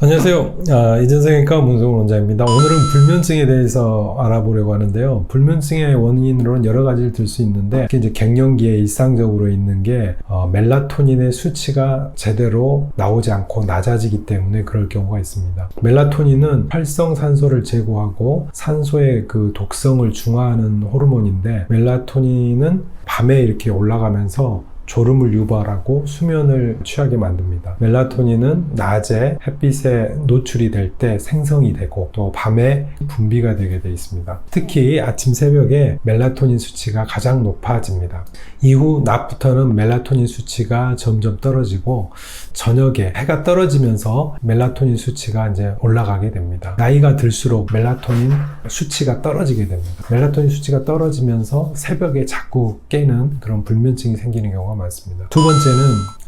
안녕하세요. 이전생의과 문성훈 원장입니다. 오늘은 불면증에 대해서 알아보려고 하는데요. 불면증의 원인으로는 여러 가지를 들 수 있는데, 특히 이제 갱년기에 일상적으로 있는 게 멜라토닌의 수치가 제대로 나오지 않고 낮아지기 때문에 그럴 경우가 있습니다. 멜라토닌은 활성산소를 제거하고 산소의 그 독성을 중화하는 호르몬인데, 멜라토닌은 밤에 이렇게 올라가면서 졸음을 유발하고 수면을 취하게 만듭니다. 멜라토닌은 낮에 햇빛에 노출이 될 때 생성이 되고 또 밤에 분비가 되게 되어 있습니다. 특히 아침 새벽에 멜라토닌 수치가 가장 높아집니다. 이후 낮부터는 멜라토닌 수치가 점점 떨어지고 저녁에 해가 떨어지면서 멜라토닌 수치가 이제 올라가게 됩니다. 나이가 들수록 멜라토닌 수치가 떨어지게 됩니다. 멜라토닌 수치가 떨어지면서 새벽에 자꾸 깨는 그런 불면증이 생기는 경우가 많습니다. 두 번째는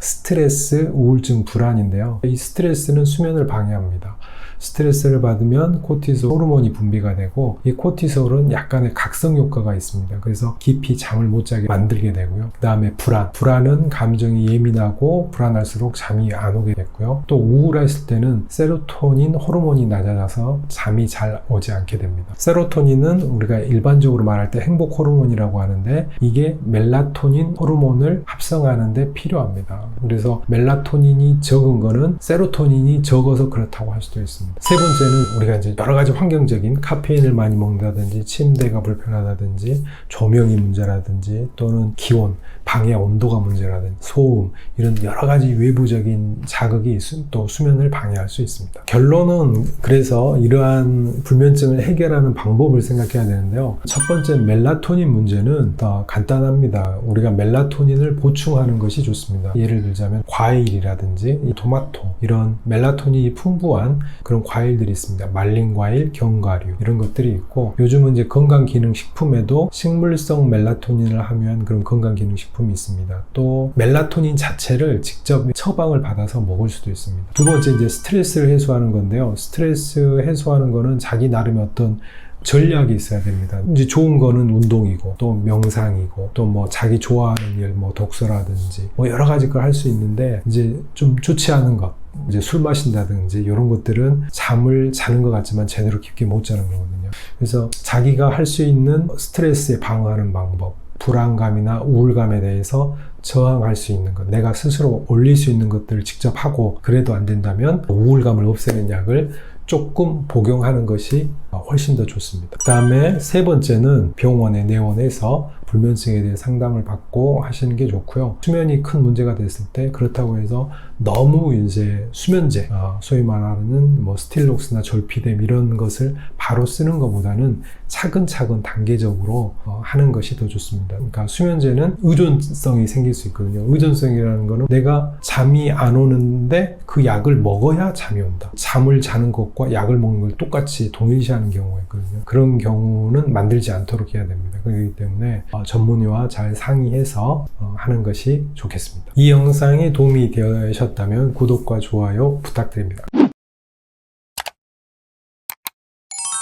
스트레스, 우울증, 불안인데요. 이 스트레스는 수면을 방해합니다. 스트레스를 받으면 코티솔 호르몬이 분비가 되고, 이 코티솔은 약간의 각성 효과가 있습니다. 그래서 깊이 잠을 못 자게 만들게 되고요. 그 다음에 불안은 감정이 예민하고 불안할수록 잠이 안 오게 됐고요. 또 우울했을 때는 세로토닌 호르몬이 낮아져서 잠이 잘 오지 않게 됩니다. 세로토닌은 우리가 일반적으로 말할 때 행복 호르몬이라고 하는데, 이게 멜라토닌 호르몬을 합성하는 데 필요합니다. 그래서 멜라토닌이 적은 거는 세로토닌이 적어서 그렇다고 할 수도 있습니다. 세 번째는 우리가 이제 여러 가지 환경적인 카페인을 많이 먹는다든지 침대가 불편하다든지 조명이 문제라든지 또는 기온, 방의 온도가 문제라든지 소음, 이런 여러 가지 외부적인 자극이 또 수면을 방해할 수 있습니다. 결론은 그래서 이러한 불면증을 해결하는 방법을 생각해야 되는데요. 첫 번째 멜라토닌 문제는 더 간단합니다. 우리가 멜라토닌을 보충하는 것이 좋습니다. 예를 들자면 과일이라든지 토마토, 이런 멜라토닌이 풍부한 그런 과일들이 있습니다. 말린 과일, 견과류, 이런 것들이 있고, 요즘은 이제 건강기능식품에도 식물성 멜라토닌을 함유한 그런 건강기능식품이 있습니다. 또 멜라토닌 자체를 직접 처방을 받아서 먹을 수도 있습니다. 두 번째 이제 스트레스를 해소하는 건데요. 스트레스 해소하는 거는 자기 나름의 어떤 전략이 있어야 됩니다. 이제 좋은 거는 운동이고, 또 명상이고, 또 뭐 자기 좋아하는 일, 뭐 독서라든지, 뭐 여러 가지 걸 할 수 있는데, 이제 좀 좋지 않은 것, 이제 술 마신다든지 이런 것들은 잠을 자는 것 같지만 제대로 깊게 못 자는 거거든요. 그래서 자기가 할 수 있는 스트레스에 방어하는 방법, 불안감이나 우울감에 대해서 저항할 수 있는 것, 내가 스스로 올릴 수 있는 것들을 직접 하고, 그래도 안 된다면 우울감을 없애는 약을 조금 복용하는 것이 훨씬 더 좋습니다. 그 다음에 세 번째는 병원에 내원해서 불면증에 대해 상담을 받고 하시는 게 좋고요. 수면이 큰 문제가 됐을 때, 그렇다고 해서 너무 이제 수면제, 소위 말하는 뭐 스틸록스나 졸피뎀 이런 것을 바로 쓰는 것보다는 차근차근 단계적으로 하는 것이 더 좋습니다. 그러니까 수면제는 의존성이 생길 수 있거든요. 의존성이라는 거는 내가 잠이 안 오는데 그 약을 먹어야 잠이 온다. 잠을 자는 것과 약을 먹는 걸 똑같이 동일시하는 경우가 있거든요. 그런 경우는 만들지 않도록 해야 됩니다. 그렇기 때문에 전문의와 잘 상의해서 하는 것이 좋겠습니다. 이 영상이 도움이 되셨다면 구독과 좋아요 부탁드립니다.